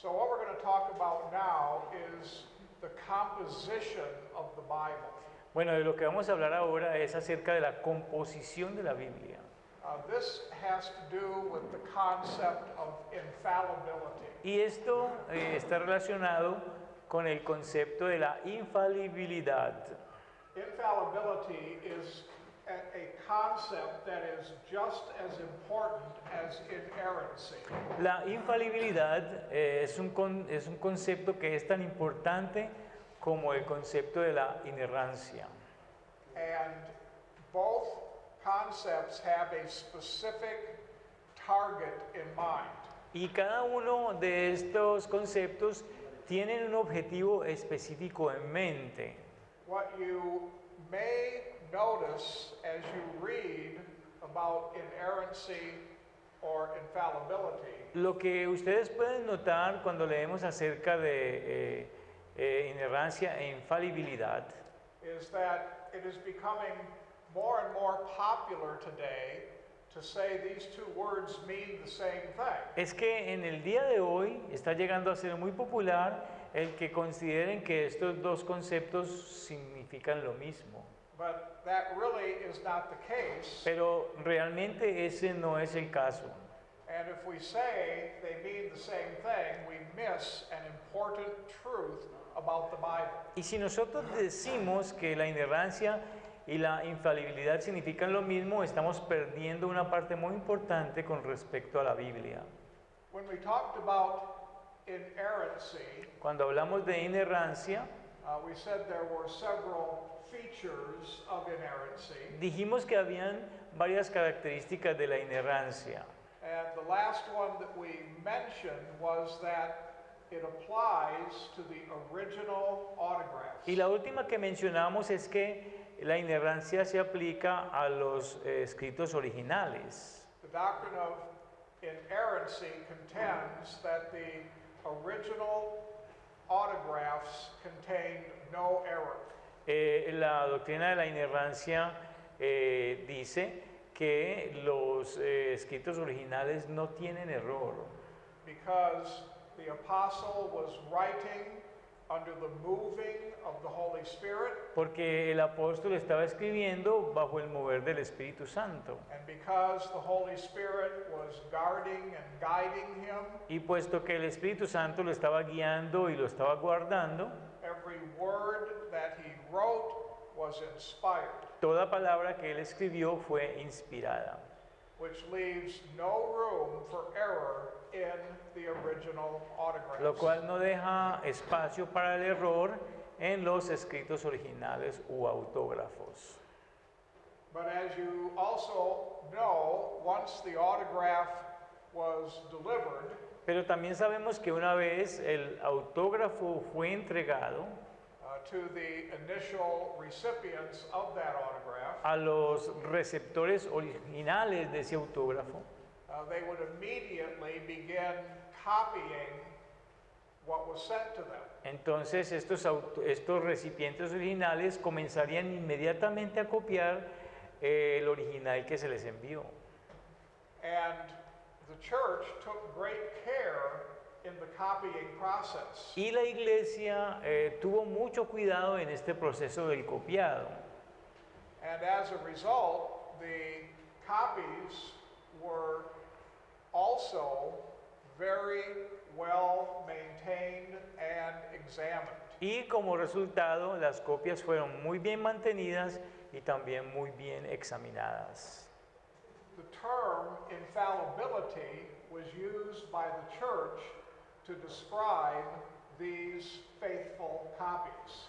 So what we're going to talk about now is the composition of the Bible. Bueno, de lo que vamos a hablar ahora es acerca de la composición de la Biblia. This has to do with the concept of infallibility. Y esto está relacionado con el concepto de la infalibilidad. Infallibility is a concept that is just as important as inerrancy. La infalibilidad es un concepto que es tan importante como el concepto de la inerrancia. And both concepts have a specific target in mind. Y cada uno de estos conceptos tienen un objetivo específico en mente. What you may notice as you read about inerrancy or infallibility Lo que ustedes pueden notar cuando leemos acerca de inerrancia e infalibilidad is that it is becoming more and more popular today to say these two words mean the same thing. es que en el día de hoy está llegando a ser muy popular el que consideren que estos dos conceptos significan lo mismo. But that really is not the case. Pero realmente ese no es el caso. And if we say they mean the same thing, we miss an important truth about the Bible. Y si nosotros decimos que la inerrancia y la infalibilidad significan lo mismo, estamos perdiendo una parte muy importante con respecto a la Biblia. When we talked about inerrancy, Cuando hablamos de inerrancia, we said there were several features of inerrancy. dijimos que habían varias características de la inerrancia. And the last one that we mentioned was that it applies to the original autographs. Y la última que mencionamos es que la inerrancia se aplica a los escritos originales. The doctrine of inerrancy contends that the original autographs contain no error. La doctrina de la inerrancia dice que los escritos originales no tienen error. Because the apostle was writing under the moving of the Holy Spirit, Porque el apóstol estaba escribiendo bajo el mover del Espíritu Santo. and because the Holy Spirit was guarding and guiding him, Y puesto que el Espíritu Santo lo estaba guiando y lo estaba guardando, every word that he wrote was inspired, toda palabra que él escribió fue inspirada, which leaves no room for error in the original lo autographs. cual no deja espacio para el error en los escritos originales u autógrafos. But as you also know, once the autograph was delivered, Pero también sabemos que una vez el autógrafo fue entregado to the initial recipients of that autograph, a los receptores originales de ese autógrafo, they would immediately begin copying what was sent to them. entonces estos recipientes originales comenzarían inmediatamente a copiar el original que se les envió. And the church took great care in the copying process. Y la iglesia tuvo mucho cuidado en este proceso del copiado. And as a result, the copies were also very well maintained and examined. Y como resultado, las copias fueron muy bien mantenidas y también muy bien examinadas. The term infallibility was used by the church to describe these faithful copies.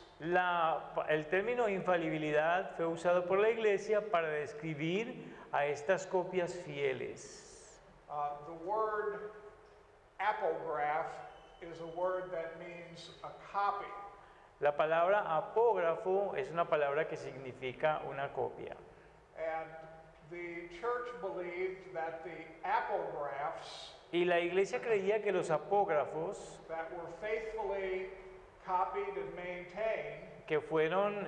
El término infalibilidad fue usado por la iglesia para describir a estas copias fieles. The word apograph is a word that means a copy. La palabra apógrafo es una palabra que significa una copia. And the church believed that the apographs Y la iglesia creía que los apógrafos that were faithfully copied and maintained que fueron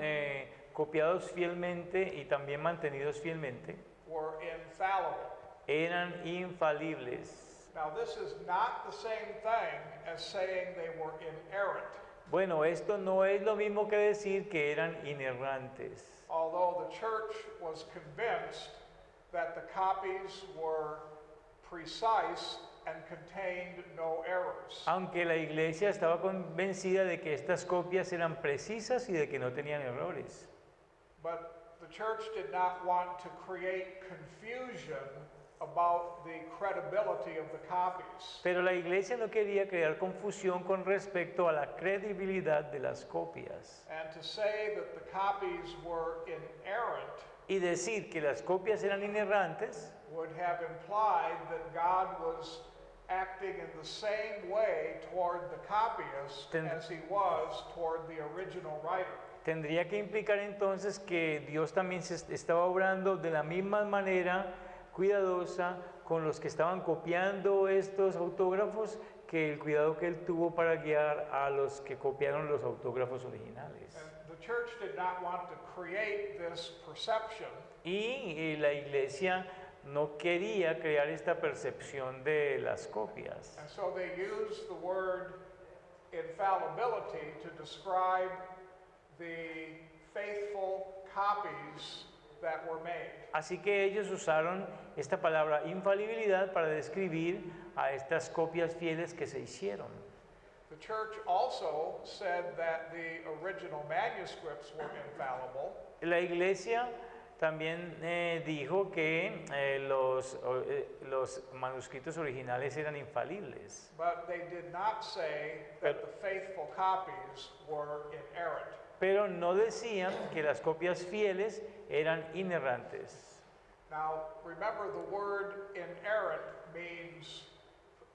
copiados fielmente y también mantenidos fielmente were infallible. eran infalibles. Now, this is not the same thing as saying they were inerrant. Bueno, esto no es lo mismo que decir que eran inerrantes. Although the church was convinced that the copies were precise and contained no errors. Aunque la iglesia estaba convencida de que estas copias eran precisas y de que no tenían errores. But the church did not want to create confusion about the credibility of the copies. Pero la iglesia no quería crear confusión con respecto a la credibilidad de las copias. And to say that the copies were inerrant Y decir que las copias eran inerrantes would have implied that God was acting in the same way toward the copyist as he was toward the original writer. tendría que implicar entonces que Dios también se estaba obrando de la misma manera cuidadosa con los que estaban copiando estos autógrafos que el cuidado que él tuvo para guiar a los que copiaron los autógrafos originales. And the church did not want to create this perception. Y la iglesia no quería crear esta percepción de las copias. And so they used the word infallibility to describe the faithful copies that were made. Así que ellos usaron esta palabra infalibilidad para describir a estas copias fieles que se hicieron. The church also said that the original manuscripts were infallible. La iglesia también dijo que los manuscritos originales eran infalibles, But they did not say that the faithful copies were inerrant. pero no decían que las copias fieles eran inerrantes. Now, remember the word inerrant means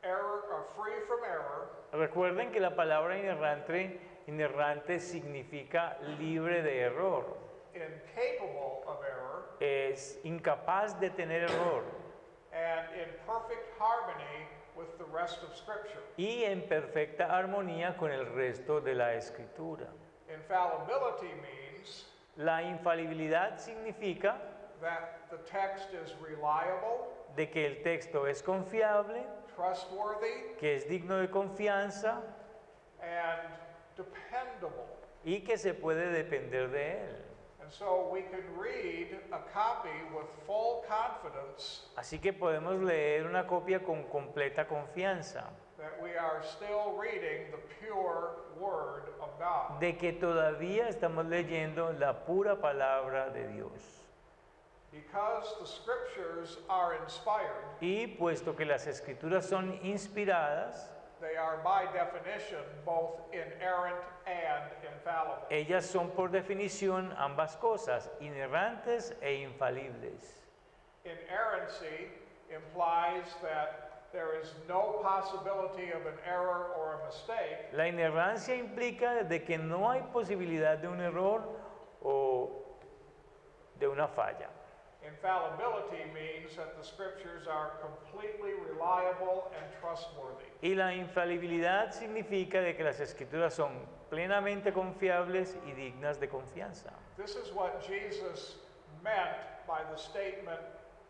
error or free from error, Recuerden que la palabra inerrante significa libre de error, incapable of error, es incapaz de tener error and in perfect harmony with the rest of Scripture. y en perfecta armonía con el resto de la escritura. Infallibility means La infalibilidad significa that the text is reliable, de que el texto es confiable, trustworthy, que es digno de confianza and dependable. y que se puede depender de él. And so we can read a copy with full confidence Así que podemos leer una copia con completa confianza that we are still reading the pure Word of God. de que todavía estamos leyendo la pura palabra de Dios. Because the Scriptures are inspired, Y puesto que las escrituras son inspiradas, they are by definition both inerrant and infallible. ellas son por definición ambas cosas, inerrantes e infalibles. Inerrancy implies that there is no possibility of an error or a mistake, La inerrancia implica de que no hay posibilidad de un error o de una falla. infallibility means that the Scriptures are completely reliable and trustworthy. Y la infalibilidad significa de que las escrituras son plenamente confiables y dignas de confianza. This is what Jesus meant by the statement,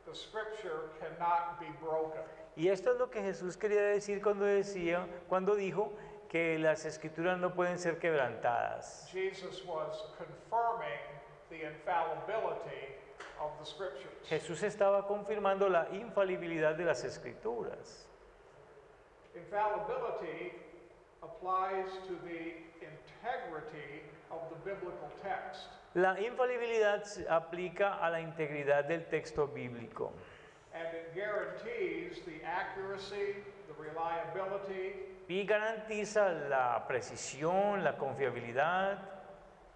the Scripture cannot be broken. Y esto es lo que Jesús quería decir cuando dijo que las escrituras no pueden ser quebrantadas. Jesus was confirming the infallibility of the Scriptures. Jesús estaba confirmando la infalibilidad de las escrituras. Infallibility applies to the integrity of the biblical text. La infalibilidad se aplica a la integridad del texto bíblico And it guarantees the accuracy, the reliability, y garantiza la precisión, la confiabilidad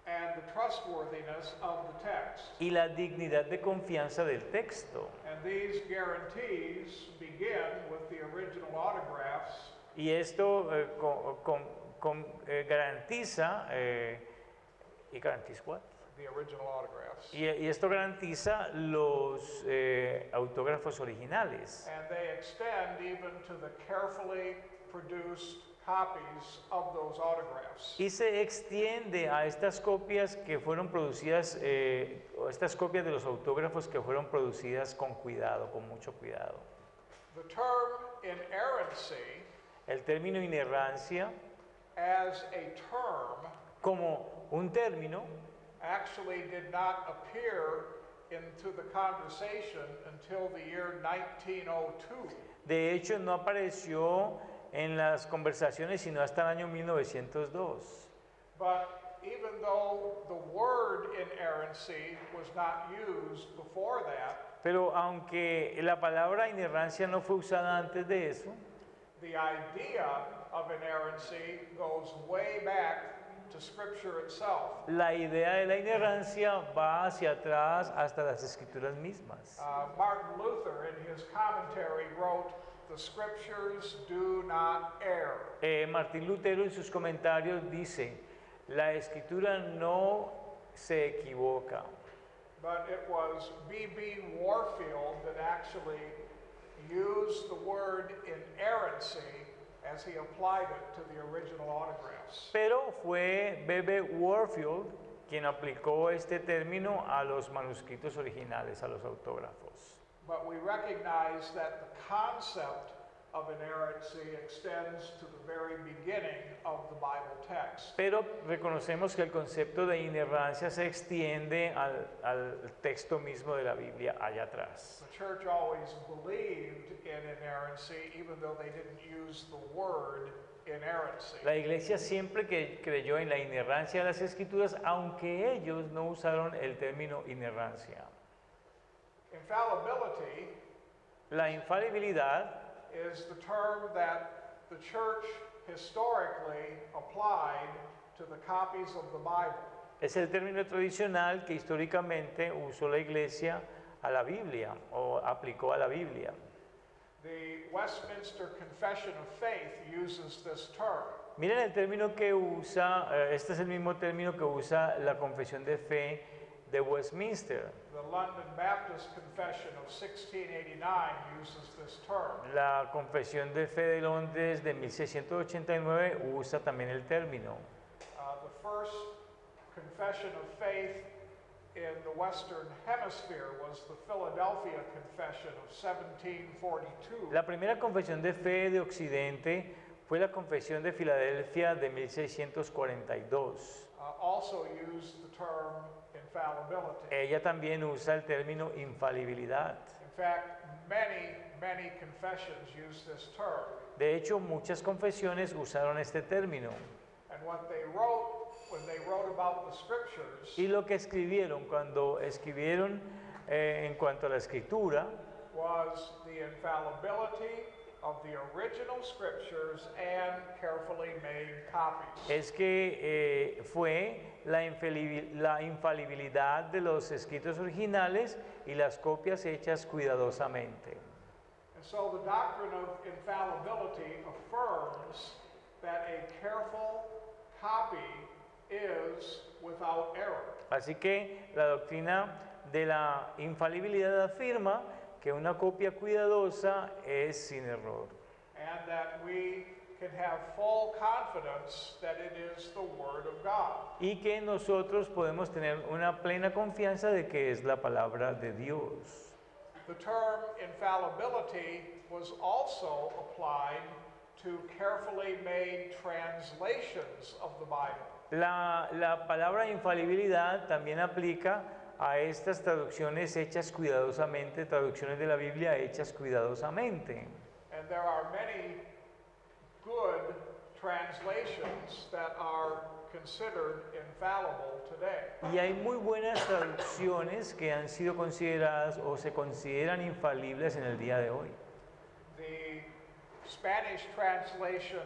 and the trustworthiness of the text. y la dignidad de confianza del texto. And these guarantees begin with the original autographs Y esto garantiza, ¿y garantiza what? the original autographs. Y esto garantiza los autógrafos originales. And they extend even to the carefully produced copies of those autographs. Y se extiende a estas copias que fueron producidas, o estas copias de los autógrafos que fueron producidas con cuidado, con mucho cuidado. The term inerrancy El término inerrancia as a term como un término actually did not appear into the conversation until the year 1902. de hecho no apareció en las conversaciones sino hasta el año 1902. But even though the word inerrancy was not used before that, Pero aunque la palabra inerrancia no fue usada antes de eso, the idea of inerrancy goes way back to Scripture itself. la idea de la inerrancia va hacia atrás hasta las escrituras mismas. Martin Luther, in his commentary, wrote, "The Scriptures do not err." Martín Lutero en sus comentarios dice, la escritura no se equivoca. But it was B.B. Warfield that actually used the word inerrancy as he applied it to the original autographs. Pero fue B.B. Warfield quien aplicó este término a los manuscritos originales, a los autógrafos. But we recognize that the concept of inerrancy extends to the very beginning of the Bible text. Pero reconocemos que el concepto de inerrancia se extiende al texto mismo de la Biblia allá atrás. The church always believed in inerrancy, even though they didn't use the word inerrancy. La iglesia siempre que creyó en la inerrancia de las escrituras, aunque ellos no usaron el término inerrancia. Infallibility La infalibilidad is the term that the church historically applied to the copies of the Bible. es el término tradicional que históricamente usó la iglesia a la Biblia o aplicó a la Biblia. The Westminster Confession of Faith uses this term. Miren el término que usa, este es el mismo término que usa la confesión de fe de Westminster. The London Baptist Confession of 1689 uses this term. La confesión de fe de Londres de 1689 usa también el término. The first confession of faith in the Western Hemisphere was the Philadelphia Confession of 1742. La primera confesión de fe de Occidente fue la confesión de Filadelfia de 1642. Also used the term infallibility. Ella también usa el término infalibilidad. In fact, many confessions use this term. De hecho, muchas confesiones usaron este término. And what they wrote when they wrote about the scriptures Y lo que escribieron cuando escribieron en cuanto a la escritura was the infallibility of the original scriptures and carefully made copies. es que fue la infalibilidad de los escritos originales y las copias hechas cuidadosamente. And so the doctrine of infallibility affirms that a careful copy is without error. Así que la doctrina de la infalibilidad afirma que una copia cuidadosa es sin error. And that we can have full confidence that it is the Word of God. Y que nosotros podemos tener una plena confianza de que es la palabra de Dios. The term infallibility was also applied to carefully made translations of the Bible. La palabra infalibilidad también aplica a estas traducciones hechas cuidadosamente, traducciones de la Biblia hechas cuidadosamente. And there are many good translations that are considered infallible today. Y hay muy buenas traducciones que han sido consideradas o se consideran infalibles en el día de hoy. The Spanish translation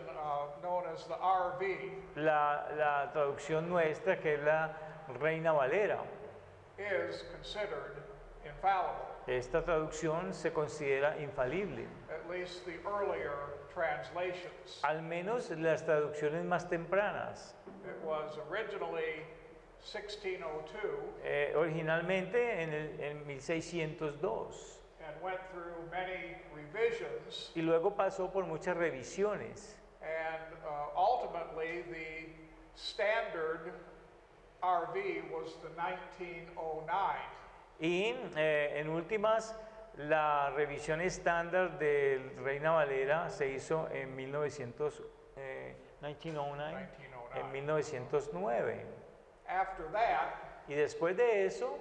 known as the RV La traducción nuestra, que es la Reina Valera, is considered infallible, esta traducción se considera infalible. at least the earlier translations. Al menos las traducciones más tempranas. It was originally 1602 Originalmente en 1602 and went through many revisions, y luego pasó por muchas revisiones and ultimately the standard RV was the 1909. y en últimas la revisión estándar del Reina Valera se hizo en 1909, en 1909. After that, Y después de eso,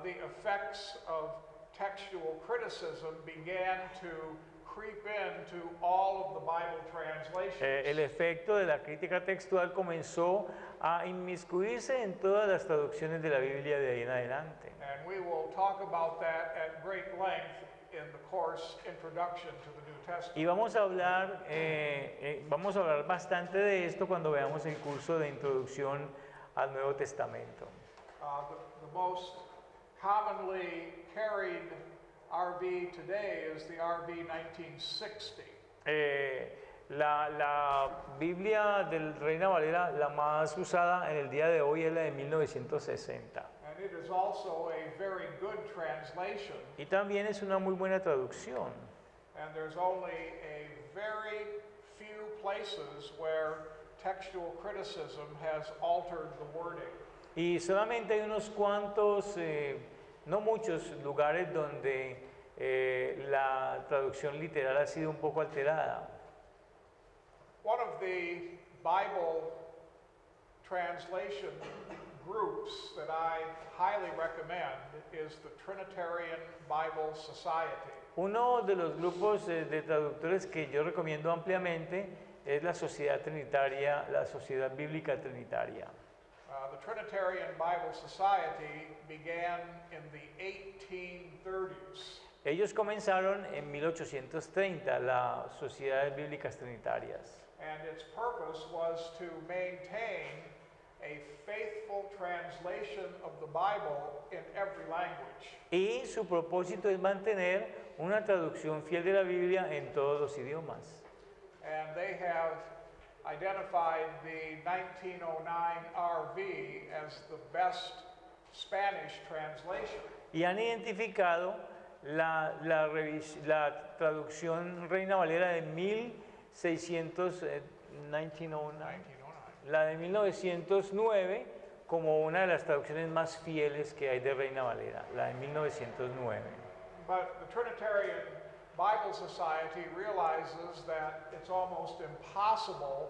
the effects of textual criticism began to creep into all of the Bible translations. el efecto de la crítica textual comenzó a inmiscuirse en todas las traducciones de la Biblia de ahí en adelante. And we will talk about that at great length in the course Introduction to the New Testament. Y vamos a hablar bastante de esto cuando veamos el curso de introducción al Nuevo Testamento. The most commonly carried RV today is the RV 1960. La Biblia del Reina Valera, la más usada en el día de hoy, es la de 1960. And it is also a very good translation, Y también es una muy buena traducción. and there's only a very few places where textual criticism has altered the wording. Y solamente hay unos cuantos, no muchos lugares donde la traducción literal ha sido un poco alterada. One of the Bible translation groups that I highly recommend is the Trinitarian Bible Society. Uno de los grupos de traductores que yo recomiendo ampliamente es la Sociedad Trinitaria, la Sociedad Bíblica Trinitaria. The Trinitarian Bible Society began in the 1830s. Ellos comenzaron en 1830, las Sociedades Bíblicas Trinitarias. And its purpose was to maintain a faithful translation of the Bible in every language. Y su propósito es mantener una traducción fiel de la Biblia en todos los idiomas. And they have identified the 1909 RV as the best Spanish translation. Y han identificado la traducción Reina Valera de 1909, 1909. la de 1909, como una de las traducciones más fieles que hay de Reina Valera, la de 1909. But the Trinitarian Bible Society realizes that it's almost impossible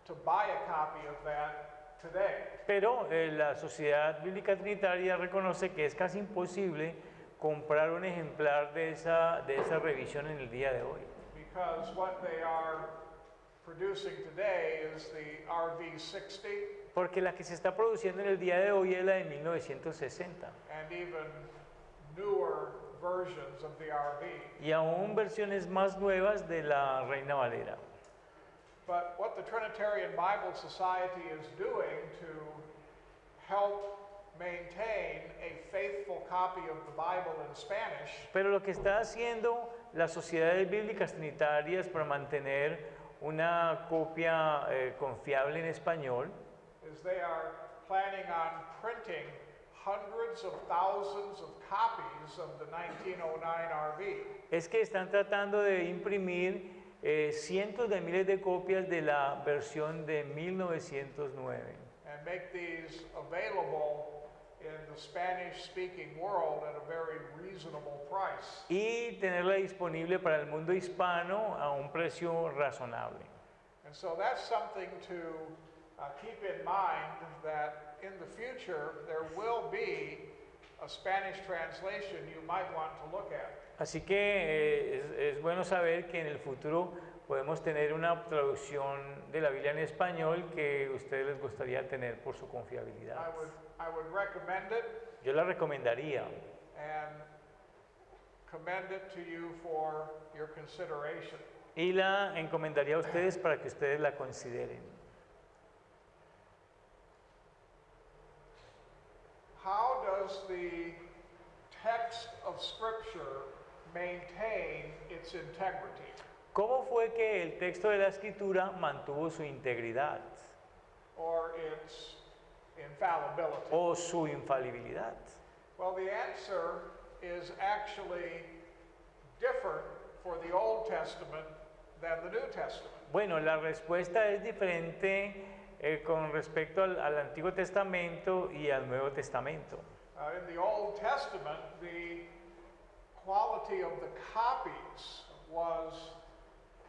to buy a copy of that today. Pero la Sociedad Bíblica Trinitaria reconoce que es casi imposible comprar un ejemplar de esa revisión en el día de hoy. Because what they are producing today is the RV60 Porque la que se está produciendo en el día de hoy es la de 1960. and even newer versions of the RV. Y aún versiones más nuevas de la Reina Valera. But what the Trinitarian Bible Society is doing to help maintain a faithful copy of the Bible in Spanish Pero lo que está haciendo las sociedades bíblicas trinitarias para mantener una copia confiable en español is they are planning on printing hundreds of thousands of copies of the 1909 RV. es que están tratando de imprimir cientos de miles de copias de la versión de 1909 And make these available in the Spanish-speaking world at a very reasonable price. y tenerla disponible para el mundo hispano a un precio razonable. And so that's something to keep in mind, that in the future there will be a Spanish translation you might want to look at. Así que es bueno saber que en el futuro podemos tener una traducción de la Biblia en español que a ustedes les gustaría tener por su confiabilidad. I would recommend it Yo la recomendaría and commend it to you for your consideration. y la encomendaría a ustedes para que ustedes la consideren. How does the text of Scripture maintain its integrity? ¿Cómo fue que el texto de la Escritura mantuvo su integridad Or its infallibility? o su infalibilidad? Well, the answer is actually different for the Old Testament than the New Testament. Bueno, la respuesta es diferente con respecto al Antiguo Testamento y al Nuevo Testamento. In the Old Testament, the quality of the copies was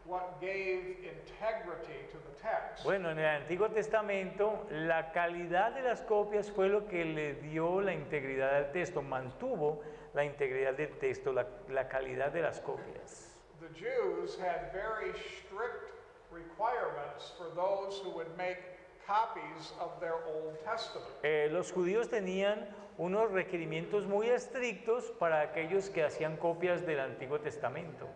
what gave integrity to the text. Bueno, en el Antiguo Testamento la calidad de las copias fue lo que le dio la integridad al texto, mantuvo la integridad del texto, la calidad de las copias. The Jews had very strict requirements for those who would make copies of their Old Testament. Los judíos tenían unos requerimientos muy estrictos para aquellos que hacían copias del Antiguo Testamento.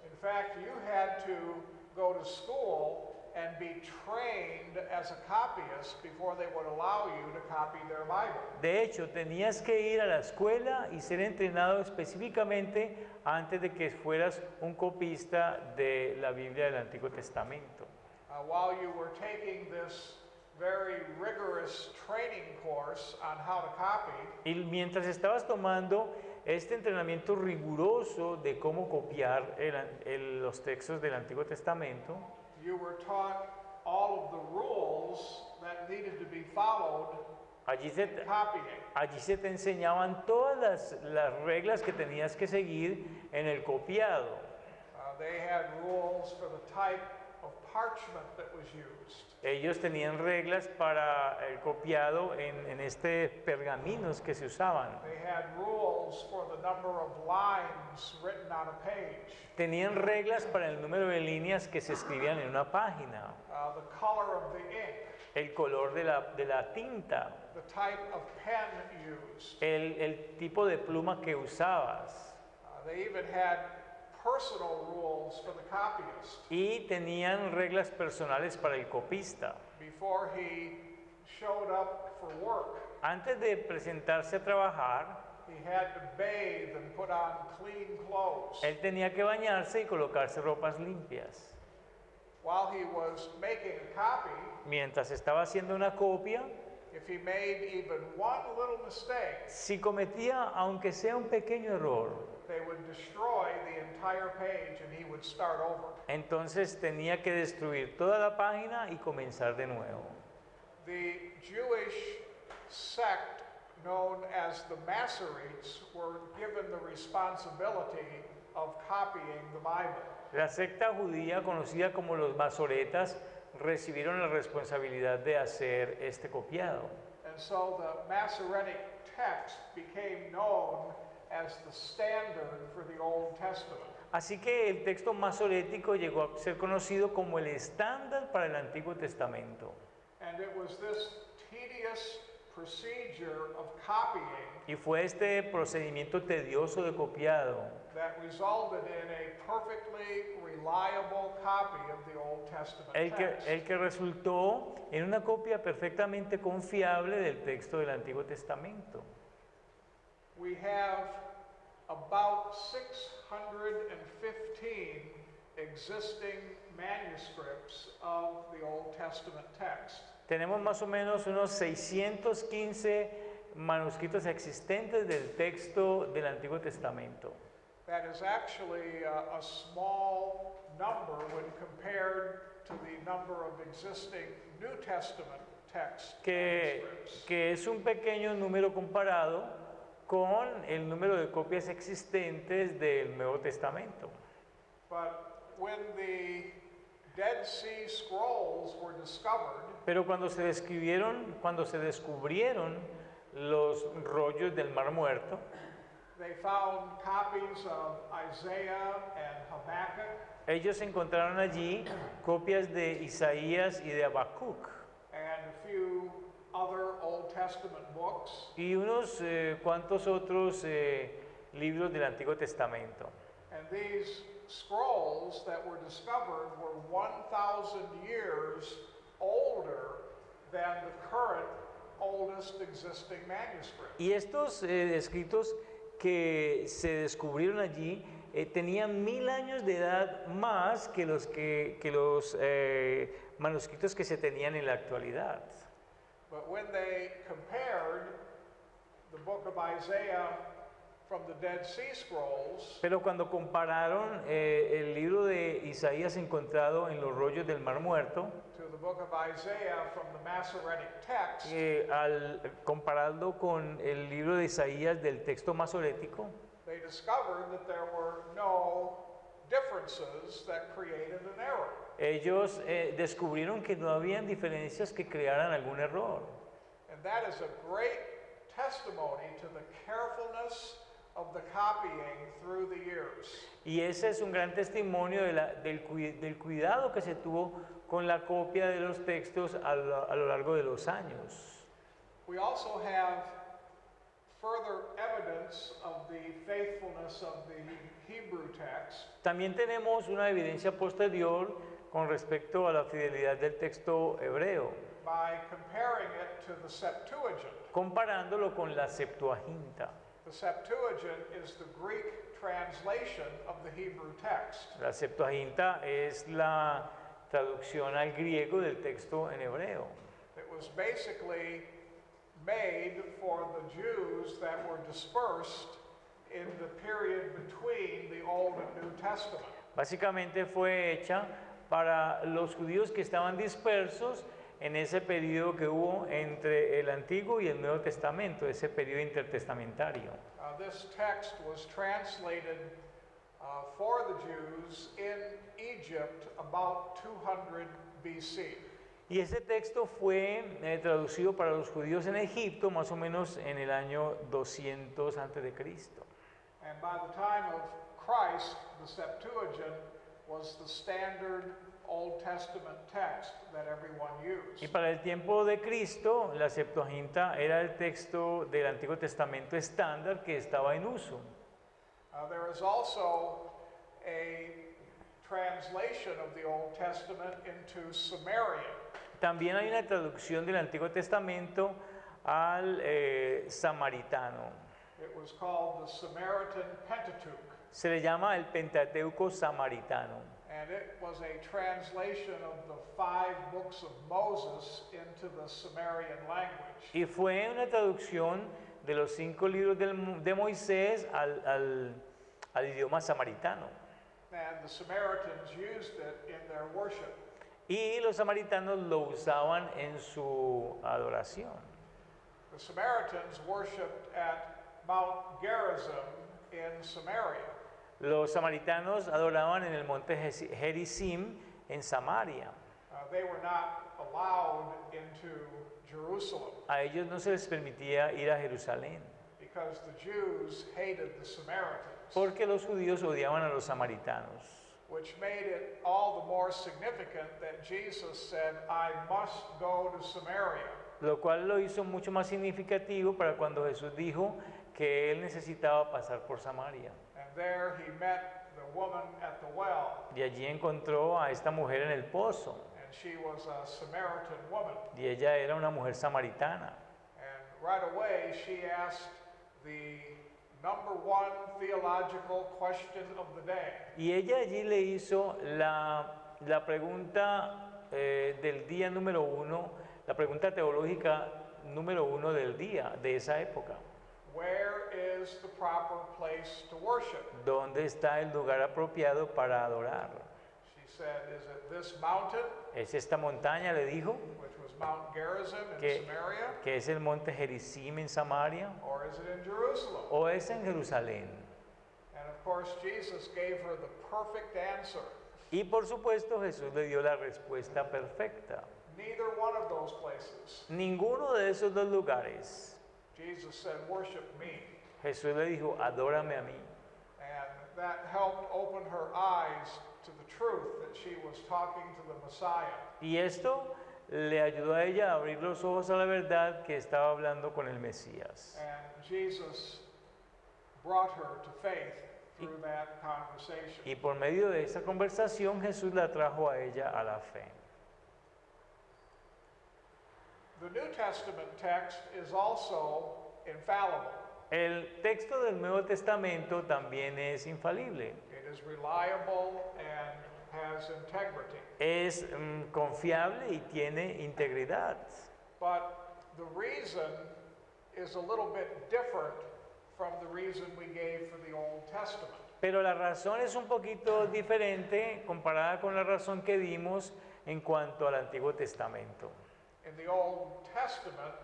In fact, you had to go to school and be trained as a copyist before they would allow you to copy their Bible. De hecho, tenías que ir a la escuela y ser entrenado específicamente antes de que fueras un copista de la Biblia del Antiguo Testamento. While you were taking this very rigorous training course on how to copy, Y mientras estabas tomando este entrenamiento riguroso de cómo copiar los textos del Antiguo Testamento, you were taught all of the rules that needed to be followed allí in copying. se te enseñaban todas las reglas que tenías que seguir en el copiado. They had rules for the type of parchment that was used. Ellos tenían reglas para el copiado en pergaminos que se usaban. They had rules for the number of lines written on a page. Tenían reglas para el número de líneas que se escribían en una página, The color of the ink, el color de la tinta, the type of pen used. el tipo de pluma que usabas. They even had personal rules for the copyist Y tenían reglas personales para el copista. before he showed up for work. Antes de presentarse a trabajar, He had to bathe and put on clean clothes. él tenía que bañarse y colocarse ropas limpias. While he was making a copy, Mientras estaba haciendo una copia, if he made even one little mistake, si cometía aunque sea un pequeño error, they would destroy the entire page and he would start over. entonces tenía que destruir toda la página y comenzar de nuevo. The Jewish sect known as the Masoretes were given the responsibility of copying the Bible. La secta judía, conocida como los masoretas, recibieron la responsabilidad de hacer este copiado. And so the Masoretic text became known as the standard for the Old Testament. Así que el texto masorético llegó a ser conocido como el estándar para el Antiguo Testamento. And it was this tedious procedure of copying Y fue este procedimiento tedioso de copiado that resulted in a perfectly reliable copy of the Old Testament text. el que resultó en una copia perfectamente confiable del texto del Antiguo Testamento. We have about 615 existing manuscripts of the Old Testament text. Tenemos más o menos unos 615 manuscritos existentes del texto del Antiguo Testamento. That is actually a small number when compared to the number of existing New Testament text manuscripts. Que es un pequeño número comparado con el número de copias existentes del Nuevo Testamento. But when the Dead Sea Scrolls were discovered, Pero cuando se descubrieron los rollos del Mar Muerto, they found copies of Isaiah and Habakkuk ellos encontraron allí copias de Isaías y de Habacuc and a few other Old Testament books. y unos cuantos otros libros del Antiguo Testamento. And these scrolls that were discovered were 1,000 years older than the current oldest existing manuscript. Y estos escritos que se descubrieron allí tenían 1000 años de edad más que los manuscritos que se tenían en la actualidad. But when they compared the book of Isaiah from the Dead Sea Scrolls, Pero cuando compararon el libro de Isaías encontrado en los rollos del Mar Muerto, to the book of Isaiah from the Masoretic text, al compararlo con el libro de Isaías del texto masorético, they discovered that there were no differences that created an error. Ellos descubrieron que no habían diferencias que crearan algún error. And that is a great testimony to the carefulness of the copying through the years. Y ese es un gran testimonio del cuidado que se tuvo con la copia de los textos a lo largo de los años. We also have further evidence of the faithfulness of the Hebrew text También tenemos una evidencia posterior con respecto a la fidelidad del texto hebreo, by comparing it to the Septuagint. comparándolo con la Septuaginta. The Septuagint is the Greek translation of the Hebrew text. La Septuaginta es la traducción al griego del texto en hebreo. It was basically made for the Jews that were dispersed in the period between the Old and New Testament. Básicamente fue hecha para los judíos que estaban dispersos en ese periodo que hubo entre el Antiguo y el Nuevo Testamento, ese periodo intertestamentario. This text was translated for the Jews in Egypt about 200 BC. Y ese texto fue traducido para los judíos en Egipto más o menos en el año 200 a.C. And by the time of Christ, the Septuagint was the standard Old Testament text that everyone used. Y para el tiempo de Cristo, la Septuaginta era el texto del Antiguo Testamento estándar que estaba en uso. There is also a translation of the Old Testament into Sumerian. También hay una traducción del Antiguo Testamento al samaritano. It was called the Samaritan Pentateuch, Se le llama el Pentateuco samaritano. and it was a translation of the 5 books of Moses into the Sumerian language. Y fue una traducción de los 5 libros de Moisés al idioma samaritano. And the Samaritans used it in their worship. Y los samaritanos lo usaban en su adoración. The Samaritans worshipped at Mount Gerizim in Samaria. Los samaritanos adoraban en el monte Gerizim en Samaria. They were not allowed into Jerusalem A ellos no se les permitía ir a Jerusalén, because the Jews hated the Samaritans, porque los judíos odiaban a los samaritanos. which made it all the more significant that Jesus said, I must go to Samaria. Lo cual lo hizo mucho más significativo para cuando Jesús dijo que él necesitaba pasar por Samaria. And there he met the woman at the well, Y allí encontró a esta mujer en el pozo, and she was a Samaritan woman. y ella era una mujer samaritana. And right away she asked the number 1 theological question of the day. Y ella allí le hizo la pregunta del día número 1, la pregunta teológica número 1 del día, de esa época. Where is the proper place to worship? ¿Dónde está el lugar apropiado para adorar? She said, is it this mountain, ¿Es esta montaña, le dijo, which was Mount Gerizim in que, Samaria, que es el monte Gerizim en Samaria, or is it in Jerusalem? o es en Jerusalén? And of course, Jesus gave her the perfect answer. Y por supuesto Jesús le dio la respuesta perfecta. Neither one of those places. Ninguno de esos dos lugares. Jesus said, worship me. Jesús le dijo, adórame a mí. And that helped open her eyes to the truth that she was talking to the Messiah. Y esto le ayudó a ella a abrir los ojos a la verdad que estaba hablando con el Mesías. And Jesus brought her to faith through that conversation. Y por medio de esa conversación Jesús la trajo a ella a la fe. The New Testament text is also infallible. El texto del Nuevo Testamento también es infalible. It is reliable and has integrity. Es confiable y tiene integridad. But the reason is a little bit different from the reason we gave for the Old Testament. Pero la razón es un poquito diferente comparada con la razón que dimos en cuanto al Antiguo Testamento. In the Old Testament,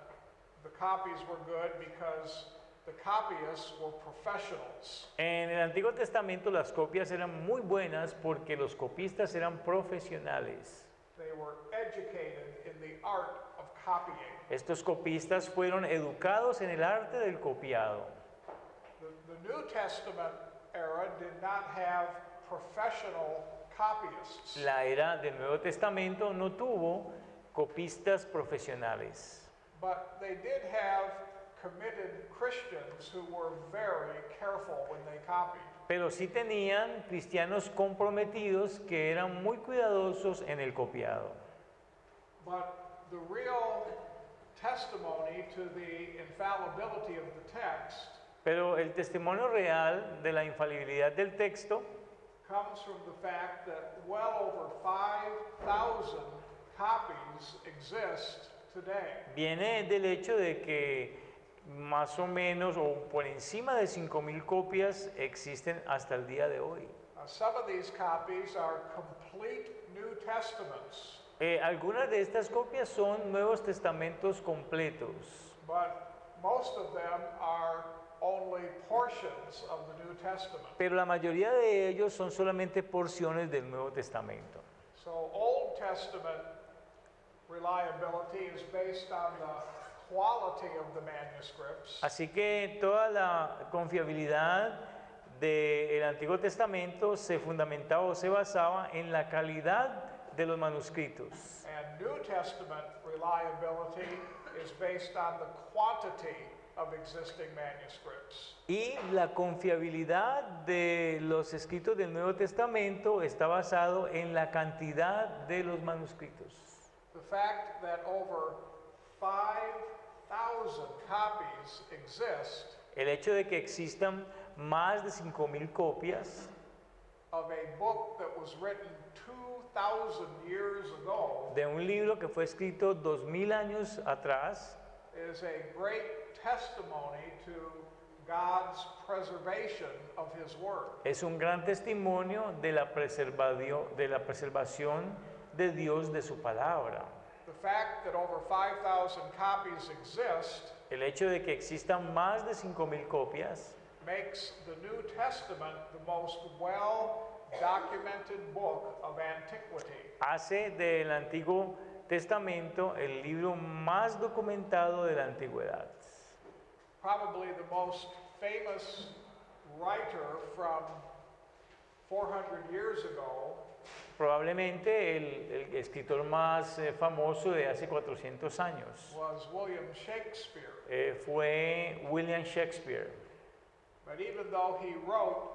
the copies were good because the copyists were professionals. En el Antiguo Testamento las copias eran muy buenas porque los copistas eran profesionales. They were educated in the art of copying. Estos copistas fueron educados en el arte del copiado. The New Testament era did not have professional copyists. La era del Nuevo Testamento no tuvo copistas profesionales, But they did have committed Christians who were very careful when they copied. pero sí tenían cristianos comprometidos que eran muy cuidadosos en el copiado. But the real testimony to the infallibility of the text Pero el testimonio real de la infalibilidad del texto comes from the fact that well over 5,000 copies exist today. viene del hecho de que más o menos o por encima de 5.000 copias existen hasta el día de hoy. Some of these copies are complete New Testaments, Algunas de estas copias son Nuevos Testamentos completos, but most of them are only portions of the New Testament. pero la mayoría de ellos son solamente porciones del Nuevo Testamento. So Old Testament reliability is based on the quality of the manuscripts, Así que toda la confiabilidad del Antiguo Testamento se fundamentaba o se basaba en la calidad de los manuscritos. and New Testament reliability is based on the quantity of existing manuscripts. Y la confiabilidad de los escritos del Nuevo Testamento está basado en la cantidad de los manuscritos. The fact that over 5,000 copies exist El hecho de que existan más de 5.000 copias of a book that was written 2,000 years ago de un libro que fue escrito 2.000 años atrás is a great testimony to God's preservation of His Word. es un gran testimonio de la preservación de Dios de su palabra. The fact that over 5,000 copies exist El hecho de que existan más de 5.000 copias makes the New Testament the most well-documented book of antiquity. hace del Antiguo Testamento el libro más documentado de la antigüedad. Probably the most famous writer from 400 years ago Probablemente el escritor más famoso de hace 400 años was William Shakespeare. fue William Shakespeare. But even though he wrote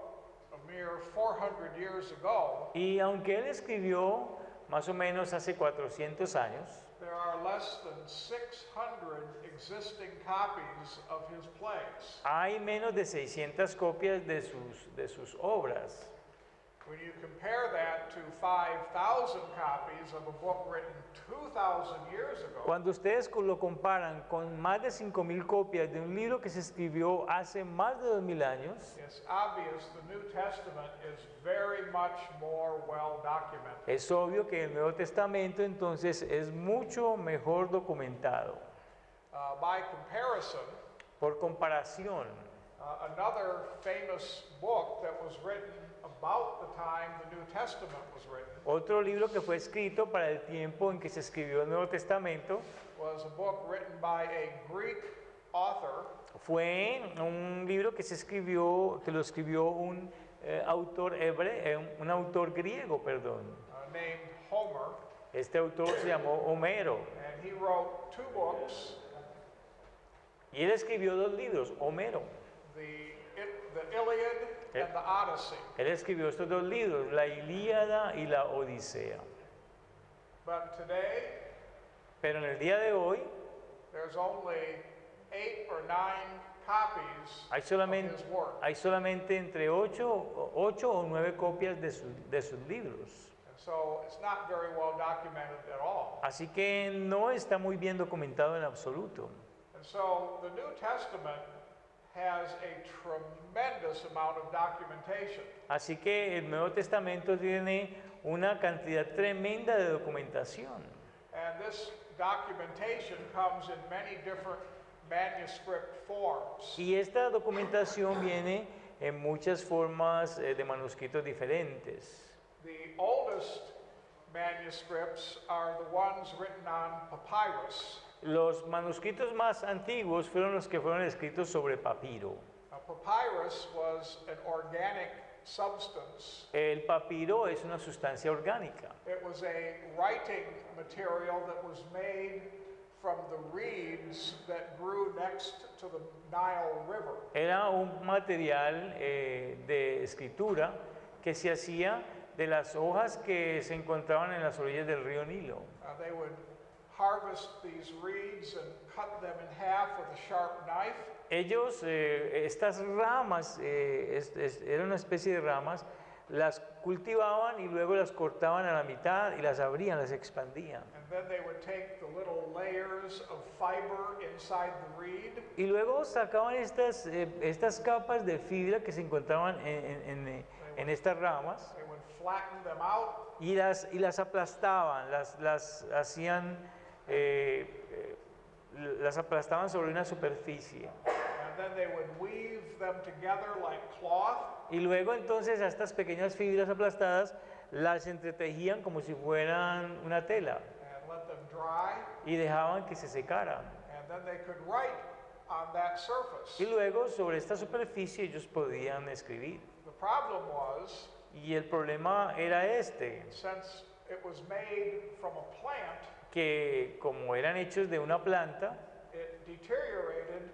a mere 400 years ago, Y aunque él escribió más o menos hace 400 años, there are less than 600 existing copies of his plays. hay menos de 600 copias de sus obras. When you compare that to 5,000 copies of a book written 2,000 years ago, Cuando ustedes lo comparan con más de 5.000 copias de un libro que se escribió hace más de 2.000 años, it's obvious the New Testament is very much more well documented. es obvio que el Nuevo Testamento entonces es mucho mejor documentado. By comparison, Por comparación, another famous book that was written about the time the New Testament was written otro libro que fue escrito para el tiempo en que se escribió el Nuevo Testamento was a book written by a Greek author fue un libro que lo escribió un autor hebreo, un autor griego, perdón. named Homer, Este autor se llamó Homero and he wrote two books, y él escribió dos libros, Homero. the Iliad and the Odyssey. Él escribió estos dos libros, la Ilíada y la Odisea. But today, Pero en el día de hoy there's only 8 or 9 copies hay of solamente, his work. hay solamente entre 8 o 9 copias de sus libros. And so it's not very well documented at all. Así que no está muy bien documentado en absoluto. And so the New Testament has a tremendous amount of documentation. Así que el Nuevo Testamento tiene una cantidad tremenda de documentación. And this documentation comes in many different manuscript forms. Y esta documentación viene en muchas formas de manuscritos diferentes. The oldest manuscripts are the ones written on papyrus. Los manuscritos más antiguos fueron los que fueron escritos sobre papiro. Papyrus was an organic substance. El papiro es una sustancia orgánica. It was a writing material that was made from the reeds that grew next to the Nile River. Era un material de escritura que se hacía de las hojas que se encontraban en las orillas del río Nilo. They would harvest these reeds and cut them in half with a sharp knife. Ellos, estas ramas, era una especie de ramas, las cultivaban y luego las cortaban a la mitad y las abrían, las expandían. And then they would take the little layers of fiber inside the reed. Y luego sacaban estas capas de fibra que se encontraban en estas ramas They would flatten them out. y las aplastaban, las hacían, las aplastaban sobre una superficie. And then they would weave them together like cloth. Y luego entonces a estas pequeñas fibras aplastadas las entretejían como si fueran una tela And let them dry. y dejaban que se secaran. And then they could write on that surface. Y luego sobre esta superficie ellos podían escribir. The problem was, Y el problema era este, since it was made from a plant, que como eran hechos de una planta, it deteriorated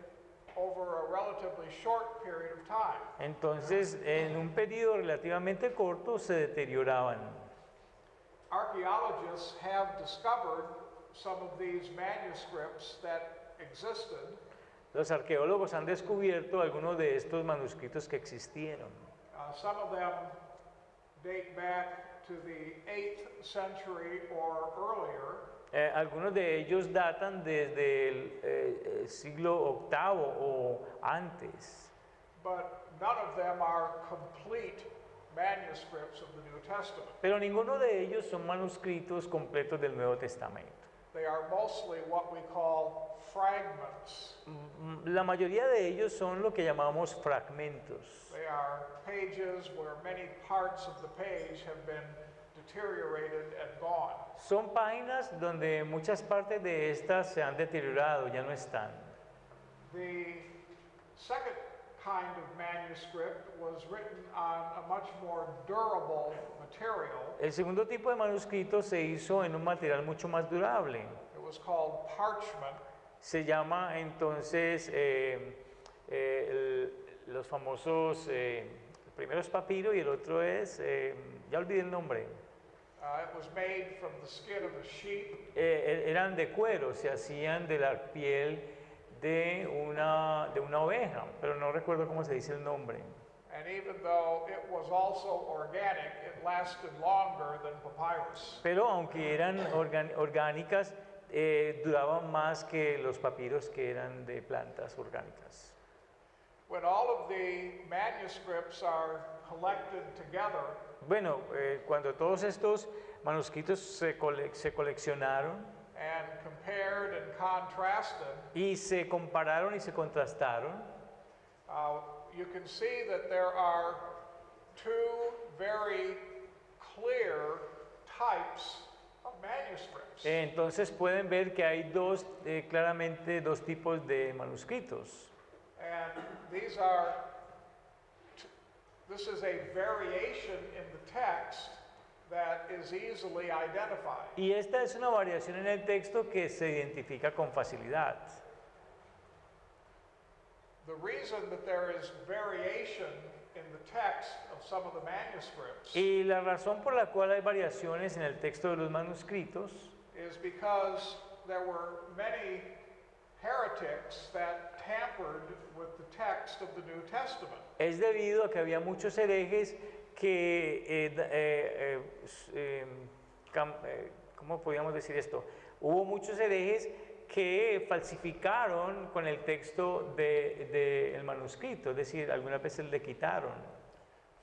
over a relatively short period of time. entonces en un periodo relativamente corto se deterioraban. Archaeologists have discovered some of these manuscripts that existed. Los arqueólogos han descubierto algunos de estos manuscritos que existieron. Some of them date back to the 8th century or earlier. Algunos de ellos datan desde el siglo VIII o antes, But none of them are complete manuscripts of the New Testament. pero ninguno de ellos son manuscritos completos del Nuevo Testamento. They are mostly what we call fragments. La mayoría de ellos son lo que llamamos fragmentos. They are pages where many parts of the page have been deteriorated and gone. Son páginas donde muchas partes de estas se han deteriorado, ya no están. The second kind of manuscript was written on a much more durable material. El segundo tipo de manuscrito se hizo en un material mucho más durable. It was called parchment. Se llama entonces los famosos, el primero es papiro y el otro es, ya olvidé el nombre. It was made from the skin of a sheep. Eran de cuero, se hacían de la piel de una oveja, pero no recuerdo cómo se dice el nombre. And even though it was also organic, it lasted longer than papyrus. Pero aunque eran orgánicas, duraban más que los papiros que eran de plantas orgánicas. When all of the manuscripts are collected together, Bueno, cuando todos estos manuscritos se coleccionaron and compared and contrasted, y se compararon y se contrastaron, you can see that there are two very clear types of manuscripts. entonces pueden ver que hay claramente dos tipos de manuscritos. And these are, this is a variation in the text that is easily identified. Y esta es una variación en el texto que se identifica con facilidad. The reason that there is variation in the text of some of the manuscripts Y la razón por la cual hay variaciones en el texto de los manuscritos is because there were many heretics that tampered with the text of the New Testament. es debido a que había muchos herejes que, ¿cómo podríamos decir esto? Hubo muchos herejes que falsificaron con el texto del manuscrito, es decir, algunas veces le quitaron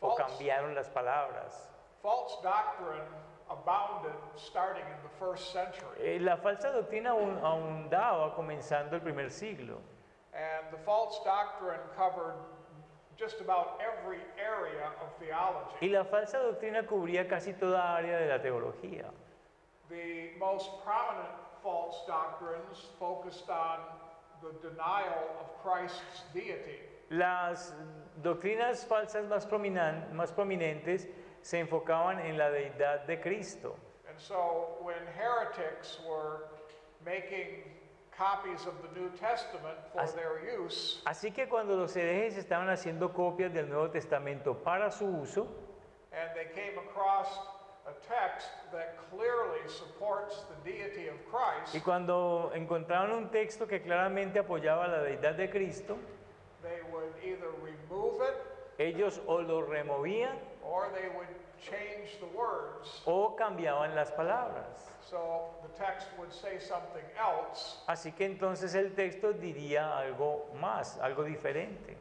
o cambiaron las palabras. False doctrine abounded starting in the first century. La falsa doctrina abundaba comenzando el primer siglo. And the false doctrine covered just about every area of Y theology. la falsa doctrina cubría casi toda área de la teología. The most prominent false doctrines focused on the denial of Christ's deity. Las doctrinas falsas más prominentes se enfocaban en la deidad de Cristo. And so when heretics were making copies of the New Testament for their use, Así que cuando los herejes estaban haciendo copias del Nuevo Testamento para su uso, and they came across a text that clearly supports the deity of y Christ, cuando encontraban un texto que claramente apoyaba la deidad de Cristo, they would either remove it ellos o lo removían or they would change the words. o cambiaban las palabras. So the text would say something else, Así que entonces el texto diría algo más, algo diferente.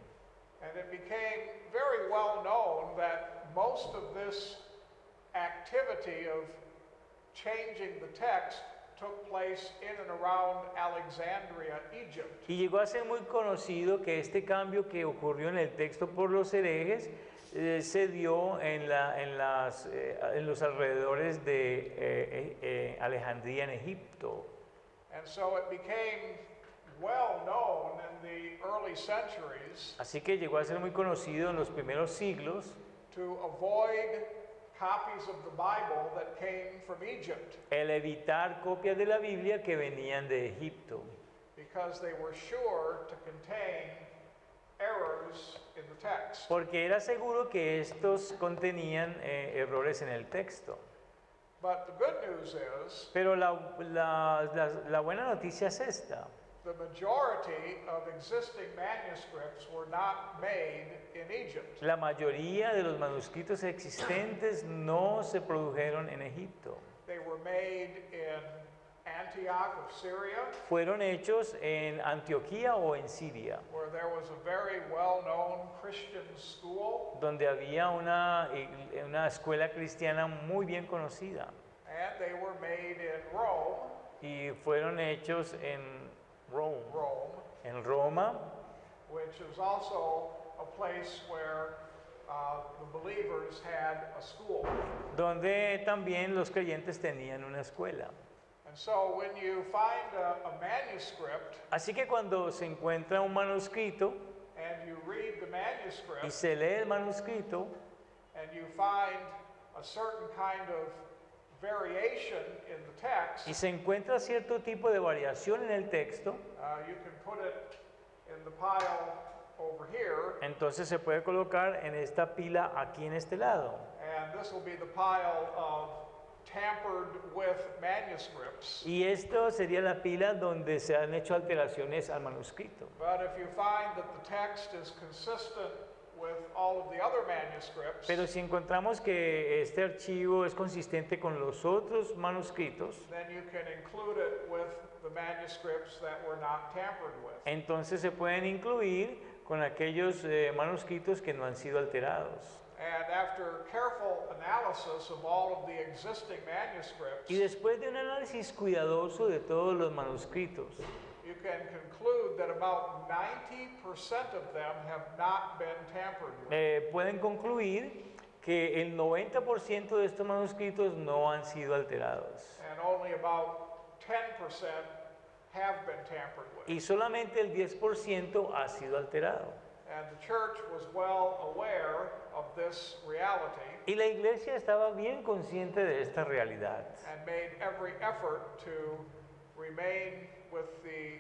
and it became very well known that most of this activity of changing the text took place in and around Alexandria, Egypt. Y llegó a ser muy conocido que este cambio que ocurrió en el texto por los herejes se dio en los alrededores de Alejandría en Egipto. And so it became well known in the early centuries Así que llegó a ser muy conocido en los primeros siglos to avoid copies of the Bible that came from Egypt el evitar copias de la Biblia que venían de Egipto, because they were sure to contain errors in the text. porque era seguro que estos contenían errores en el texto. But the good news is Pero la buena noticia es esta. the majority of existing manuscripts were not made in Egypt. La mayoría de los manuscritos existentes no se produjeron en Egipto. They were made in Antioch of Syria, Fueron hechos en Antioquía o en Siria, where there was a very well-known Christian school, donde había una escuela cristiana muy bien conocida. and they were made in Rome, Y fueron hechos en Roma, which is also a place where the believers had a school. donde también los creyentes tenían una escuela. And so when you find a manuscript Así que cuando se encuentra un manuscrito and you read the y manuscript se lee el manuscrito and you find a certain kind of variation in the text, y se encuentra cierto tipo de variación en el texto, you can put it in the pile over here, entonces se puede colocar en esta pila aquí en este lado. and this will be the pile of tampered with manuscripts. Y esto sería la pila donde se han hecho alteraciones al manuscrito. But if you find that the text is consistent with all of the other manuscripts, Pero si encontramos que este archivo es consistente con los otros manuscritos, then you can include it with the manuscripts that were not tampered with. entonces se pueden incluir con aquellos manuscritos que no han sido alterados. And after careful analysis of all of the existing manuscripts, Y después de un análisis cuidadoso de todos los manuscritos, you can conclude that about 90% of them have not been tampered with. pueden concluir que el 90% de estos manuscritos no han sido alterados. And only about 10% have been tampered with. Y solamente el 10% ha sido alterado. And the church was well aware of this reality Y la iglesia estaba bien consciente de esta realidad. and made every effort to remain with the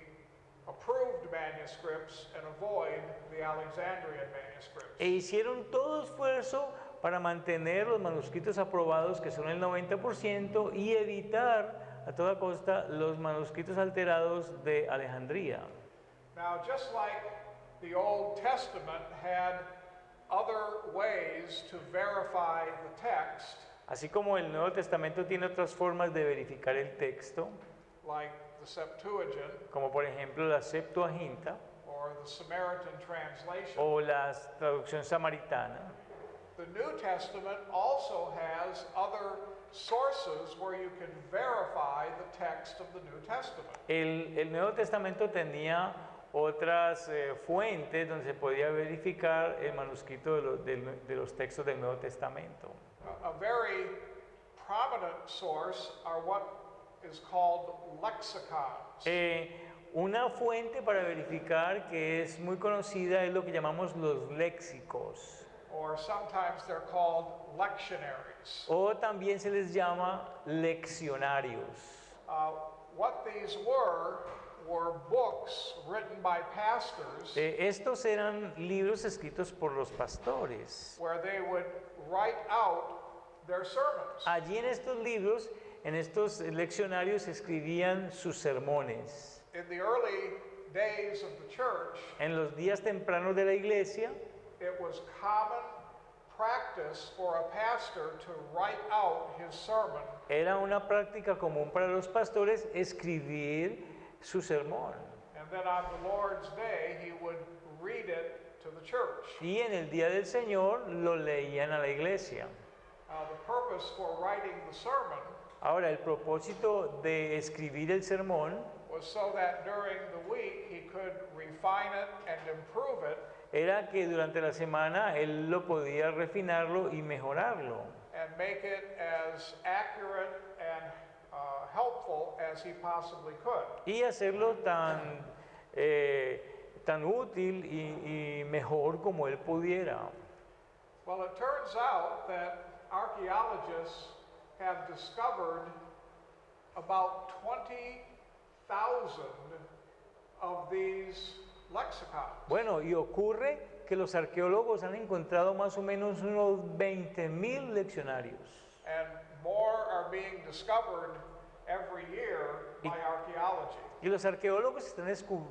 approved manuscripts and avoid the Alexandrian manuscripts. E hicieron todo esfuerzo para mantener los manuscritos aprobados, que son el 90%, y evitar a toda costa los manuscritos alterados de Alejandría. Now, just like the Old Testament had other ways to verify the text, Así como el Nuevo Testamento tiene otras formas de verificar el texto, like the Septuagint como por ejemplo la Septuaginta or the Samaritan translation, o la traducción samaritana, the New Testament also has other sources where you can verify the text of the New Testament. el Nuevo Testamento tenía otras fuentes donde se podía verificar el manuscrito de los textos del Nuevo Testamento. A very prominent source are what is called lexicons. Una fuente para verificar que es muy conocida es lo que llamamos los léxicos, Or sometimes they're called lectionaries. o también se les llama leccionarios. What these were books written by pastors Estos eran libros escritos por los pastores. where they would write out their sermons. Allí en estos libros, en estos leccionarios, escribían sus sermones. In the early days of the church, En los días tempranos de la iglesia, it was common practice for a pastor to write out his sermon era una práctica común para los pastores escribir su sermón. and then on the Lord's day he would read it to the church. Y en el día del Señor lo leían a la iglesia. The purpose for writing the sermon Ahora, el propósito de escribir el sermón was so that during the week he could refine it and improve it era que durante la semana él lo podía refinarlo y mejorarlo and make it as accurate and helpful as he possibly could. y hacerlo tan útil y mejor como él pudiera. Well, it turns out that archaeologists have discovered about 20,000 of these lexicons. Bueno, y ocurre que los arqueólogos han encontrado más o menos unos 20.000 leccionarios. And more are being discovered every year by archaeology. Y los arqueólogos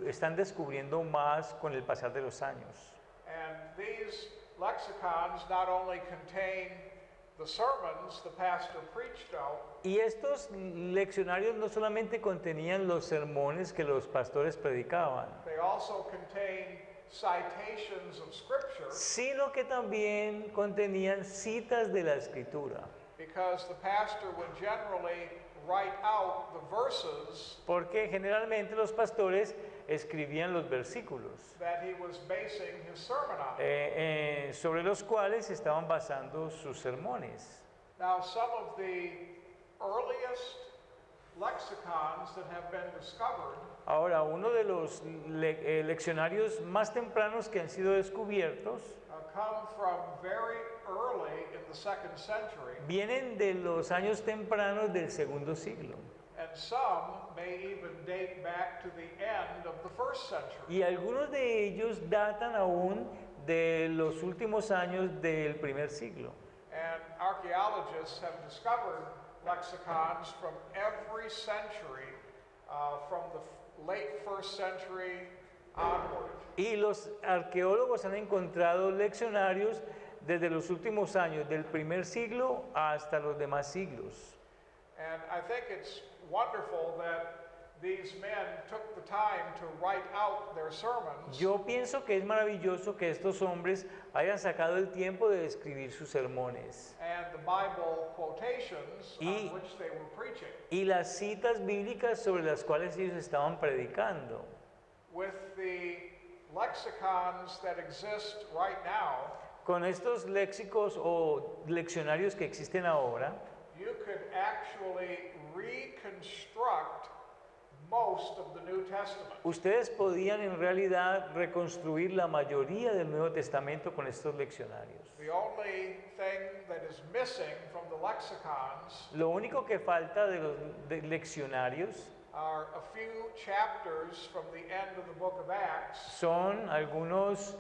están descubriendo más con el pasar de los años. And these lexicons not only contain the sermons the pastor preached out, Y estos leccionarios no solamente contenían los sermones que los pastores predicaban, they also contain citations of scripture sino que también contenían citas de la escritura. because the pastor would generally write out the verses Porque generalmente los pastores escribían los versículos that he was basing his sermon on. sobre los cuales estaban basando sus sermones. Now, some of the earliest lexicons that have been discovered Ahora, uno de los leccionarios más tempranos que han sido descubiertos come from very early in the 2nd century, vienen de los años tempranos del segundo siglo. and some may even date back to the end of the 1st century. Y algunos de ellos datan aún de los últimos años del primer siglo. And archaeologists have discovered lexicons from every century, from the late 1st century onward. Y los arqueólogos han encontrado leccionarios desde los últimos años del primer siglo hasta los demás siglos. And I think it's wonderful that these men took the time to write out their sermons Yo pienso que es maravilloso que estos hombres hayan sacado el tiempo de escribir sus sermones and the Bible quotations Y- on which they were preaching y las citas bíblicas sobre las cuales ellos estaban predicando. with the lexicons that exist right now. Con estos léxicos o leccionarios que existen ahora, You could actually reconstruct most of the New Testament. ustedes podían en realidad reconstruir la mayoría del Nuevo Testamento con estos leccionarios. The only thing that is missing from the lexicons Lo único que falta de los leccionarios are a few chapters from the end of the book of Acts son algunos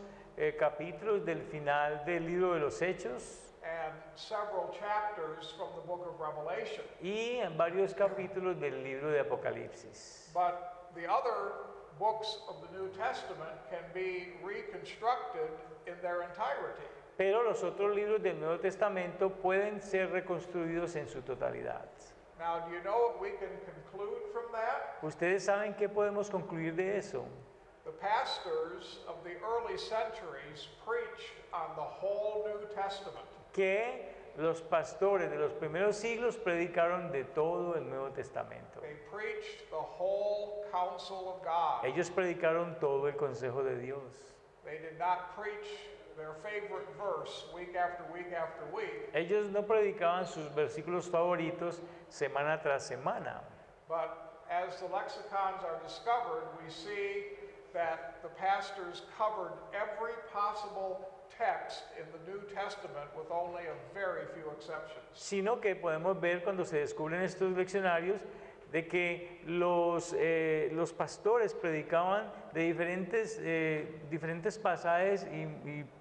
capítulos del final del libro de los Hechos and several chapters from the book of Revelation. y en varios capítulos del libro de Apocalipsis. But the other books of the New Testament can be reconstructed in their entirety. Pero los otros libros del Nuevo Testamento pueden ser reconstruidos en su totalidad. Now, do you know what we can conclude from that? ¿Ustedes saben qué podemos concluir de eso? The pastors of the early centuries preached on the whole New Testament. Que los pastores de los primeros siglos predicaron de todo el Nuevo Testamento. They preached the whole counsel of God. Ellos predicaron todo el consejo de Dios. They did not preach their favorite verse week after week after week, Ellos no predicaban sus versículos favoritos semana tras semana. but as the lexicons are discovered, we see that the pastors covered every possible text in the New Testament with only a very few exceptions. Sino que podemos ver cuando se descubren estos leccionarios de que los pastores predicaban de diferentes pasajes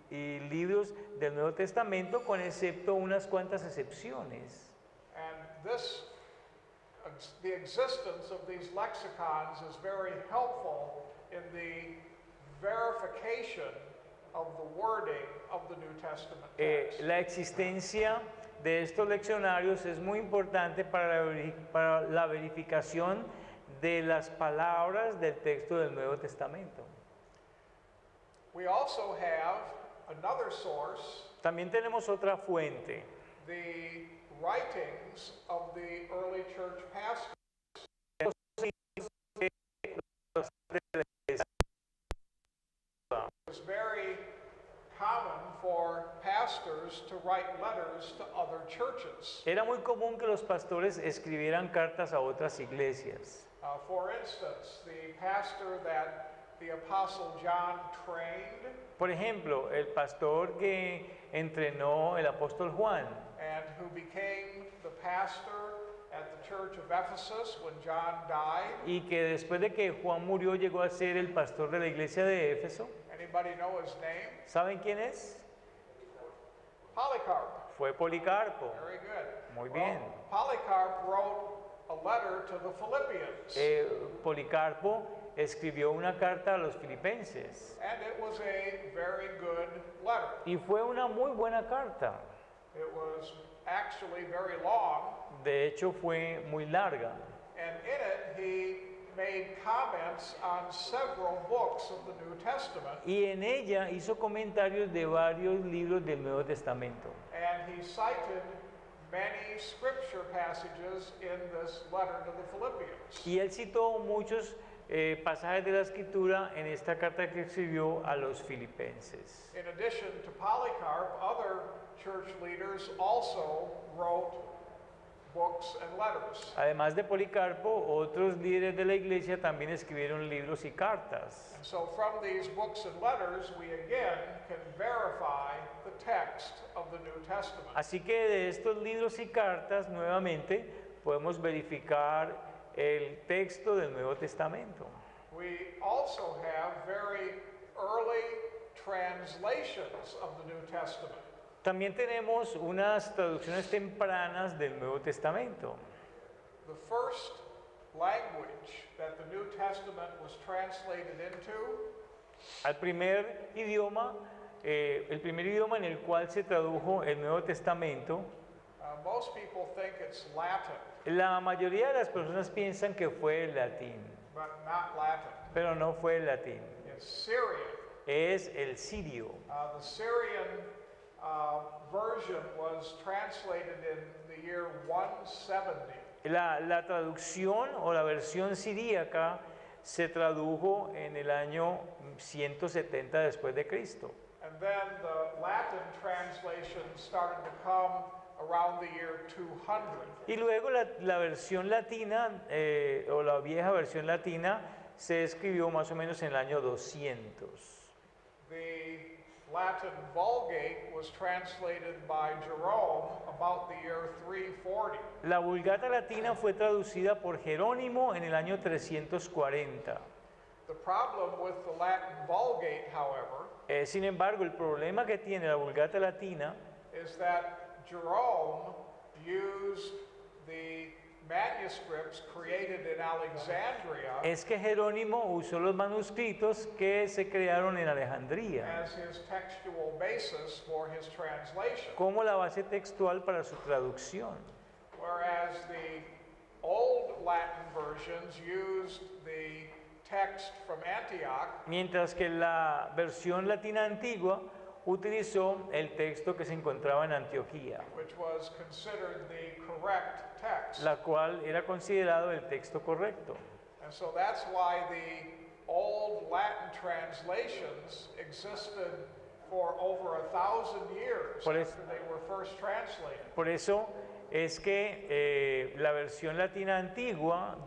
y libros del Nuevo Testamento, con excepto unas cuantas excepciones. And the existence of these lexicons is very helpful in the verification of the wording of the New Testament text. La existencia de estos leccionarios es muy importante para la verificación de las palabras del texto del Nuevo Testamento. We also have another source, También tenemos otra fuente, the writings of the early church pastors. It was very common for pastors to write letters to other churches. Era muy común que los pastores escribieran cartas a otras iglesias. For instance, the pastor that the Apostle John trained Por ejemplo, el pastor que entrenó el apóstol Juan and who became the pastor at the church of Ephesus when John died. y que después de que Juan murió llegó a ser el pastor de la iglesia de Éfeso. Anybody know his name? ¿Saben quién es? Polycarp. Fue Policarpo. Very good. Muy Well, bien. Polycarp wrote a letter to the Philippians, Policarpo escribió una carta a los filipenses and it was a very good letter. y fue una muy buena carta. It was actually very long, De hecho, fue muy larga. and in it he made comments on several books of the New Testament, Y en ella hizo comentarios de varios libros del Nuevo Testamento. and he cited many scripture passages in this letter to the Philippians. Y él citó muchos pasajes de la Escritura en esta carta que escribió a los filipenses. In addition to Polycarp, other church leaders also wrote books and letters. Además de Policarpo, otros líderes de la iglesia también escribieron libros y cartas. And so from these books and letters, we again can verify the text of the New Testament. Así que de estos libros y cartas, nuevamente, podemos verificar el texto del Nuevo Testamento. We also have very early translations of the New Testament. También tenemos unas traducciones tempranas del Nuevo Testamento. The first language that the New Testament was translated into El primer idioma en el cual se tradujo el Nuevo Testamento, most people think it's Latin, la mayoría de las personas piensan que fue el latín, but not Latin. pero no fue el latín, It's Syrian. es el sirio. The Syrian version was translated in the year 170. La traducción o la versión siríaca se tradujo en el año 170 después de Cristo. And then the Latin translation started to come around the year 200. Y luego la versión latina o la vieja versión latina se escribió más o menos en el año 200. The Latin Vulgate was translated by Jerome about the year 340. La Vulgata latina fue traducida por Jerónimo en el año 340. The problem with the Latin Vulgate, however, Sin embargo, el problema que tiene la Vulgata latina is that Jerome used the manuscripts created in Alexandria es que Jerónimo usó los manuscritos que se crearon en Alejandría as his textual basis for his translation, como la base textual para su traducción, whereas the old Latin versions used the text from Antioch mientras que la versión latina antigua utilizó el texto que se encontraba en Antioquía, which was considered the correct text. la cual era considerado el texto correcto. And so that's why the old Latin translations existed for over 1,000 years Por eso- after they were first translated. Por eso es que la versión latina antigua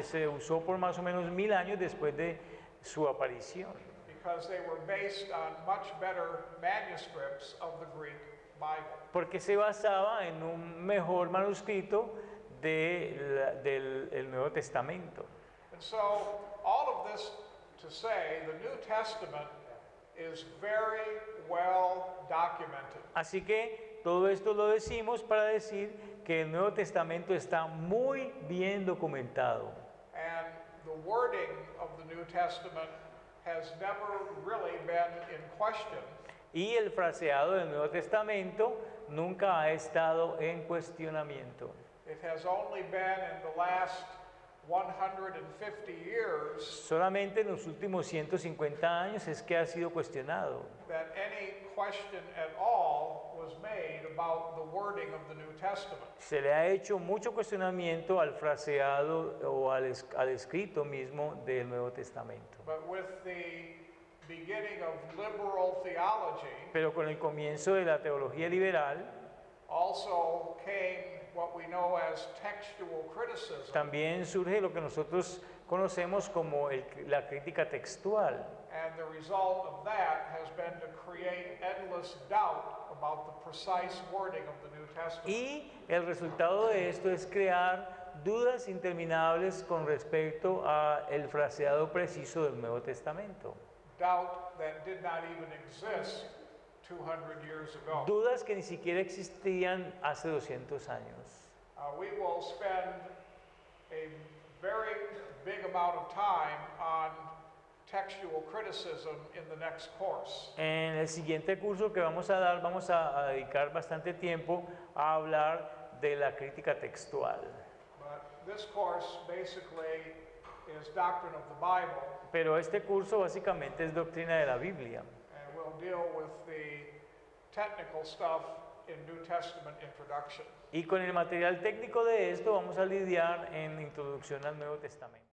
se usó por más o menos 1000 años después de su aparición, Because they were based on much better manuscripts of the Greek Bible. porque se basaba en un mejor manuscrito del el Nuevo Testamento. And so, all of this to say, the New Testament is very well documented. Así que todo esto lo decimos para decir que el Nuevo Testamento está muy bien documentado. And the wording of the New Testament has never really been in question. Y el fraseado del Nuevo Testamento nunca ha estado en cuestionamiento. It has only been in the last 150 years Solamente en los últimos 150 años es que ha sido cuestionado. that any question at all was made about the wording of the New Testament. Se le ha hecho mucho cuestionamiento al fraseado o al escrito mismo del Nuevo Testamento. But with the beginning of liberal theology, Pero con el comienzo de la teología liberal, also came what we know as textual criticism. también surge lo que nosotros conocemos como la crítica textual. And the result of that has been to create endless doubt about the precise wording of the New Testament. Y el resultado de esto es crear dudas interminables con respecto al fraseado preciso del Nuevo Testamento. Doubt that did not even exist 200 years ago. Dudas que ni siquiera existían hace 200 años. We will spend a very big amount of time on textual criticism in the next course. En el siguiente curso que vamos a dar, vamos a dedicar bastante tiempo a hablar de la crítica textual. But this course basically is doctrine of the Bible, Pero este curso básicamente es doctrina de la Biblia. and we'll deal with the technical stuff in New Testament introduction. Y con el material técnico de esto vamos a lidiar en Introducción al Nuevo Testamento.